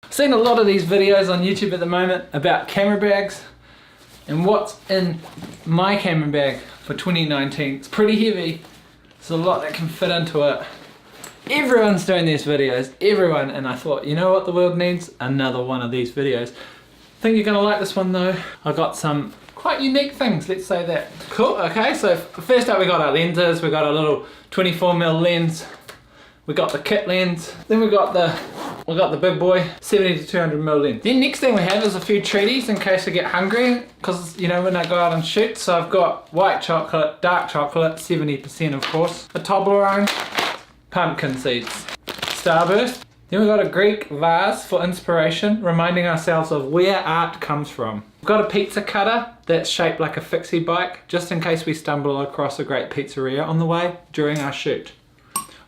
I've seen a lot of these videos on YouTube at the moment about camera bags, and what's in my camera bag for 2019. It's pretty heavy. There's a lot that can fit into it. Everyone's doing these videos, everyone, and I thought, you know what the world needs? Another one of these videos. I think you're gonna like this one though. I got some quite unique things, let's say that. Cool, okay, so first up we got our lenses. We got a little 24mm lens. We got the kit lens. Then we got the big boy 70 to 200mm lens. Then next thing we have is a few treaties in case I get hungry, because you know when I go out and shoot. So I've got white chocolate, dark chocolate, 70% of course, a Toblerone, pumpkin seeds, Starburst. Then we've got a Greek vase for inspiration, reminding ourselves of where art comes from. We've got a pizza cutter that's shaped like a fixie bike, just in case we stumble across a great pizzeria on the way during our shoot.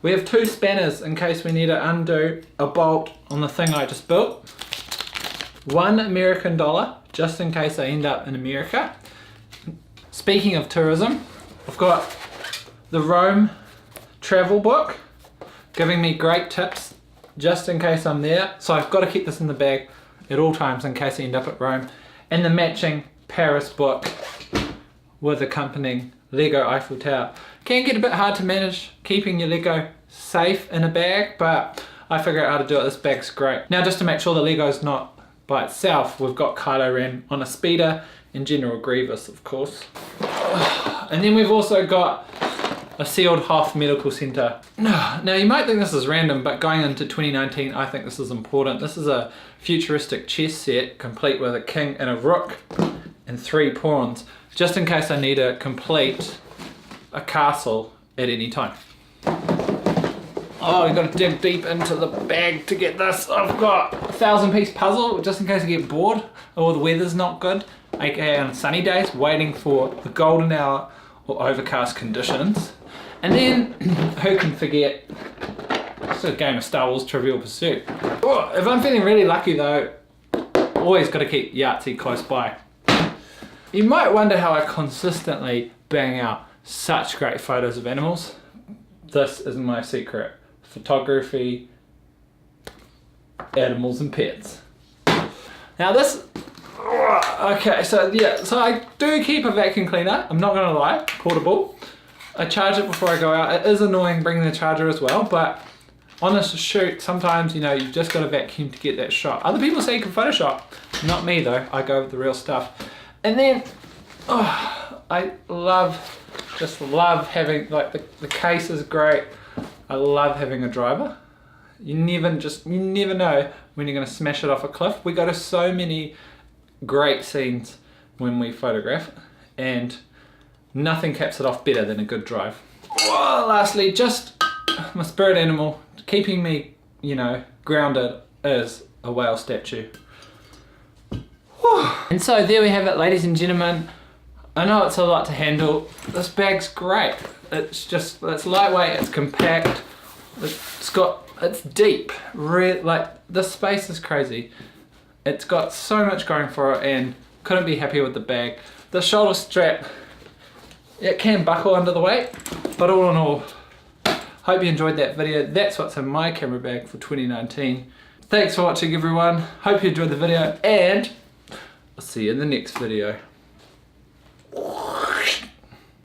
We have 2 spanners in case we need to undo a bolt on the thing I just built. 1 American dollar, just in case I end up in America. Speaking of tourism, I've got the Rome travel book, giving me great tips just in case I'm there. So I've got to keep this in the bag at all times in case I end up at Rome. And the matching Paris book with accompanying Lego Eiffel Tower. Can get a bit hard to manage keeping your Lego safe in a bag, but I figure out how to do it. This bag's great. Now just to make sure the Lego's not by itself, we've got Kylo Ren on a speeder and General Grievous of course. And then we've also got a sealed Hoth Medical Center. Now you might think this is random, but going into 2019 I think this is important. This is a futuristic chess set complete with a king and a rook and 3 pawns, just in case I need to complete a castle at any time. Oh, you've got to dig deep into the bag to get this. I've got a 1,000-piece puzzle just in case I get bored or the weather's not good, aka on sunny days, waiting for the golden hour or overcast conditions. And then, who can forget, it's a game of Star Wars Trivial Pursuit. Oh, if I'm feeling really lucky though, always got to keep Yahtzee close by. You might wonder how I consistently bang out such great photos of animals. This is my secret. Photography, animals and pets. Now this, okay, so yeah, so I do keep a vacuum cleaner, I'm not gonna lie, portable. I charge it before I go out. It is annoying bringing the charger as well, but on a shoot, sometimes, you know, you've just got to vacuum to get that shot. Other people say you can Photoshop. Not me though, I go with the real stuff. And then, oh, I just love having, like the case is great. I love having a driver. You never know when you're gonna smash it off a cliff. We go to so many great scenes when we photograph, and nothing caps it off better than a good drive. Oh, lastly, just my spirit animal, keeping me, you know, grounded, is a whale statue. Whew. And so there we have it, ladies and gentlemen. I know it's a lot to handle. This bag's great. It's lightweight, it's compact, it's deep. Like, this space is crazy. It's got so much going for it and couldn't be happier with the bag. The shoulder strap, it can buckle under the weight, but all in all, hope you enjoyed that video. That's what's in my camera bag for 2019. Thanks for watching everyone. Hope you enjoyed the video, and I'll see you in the next video.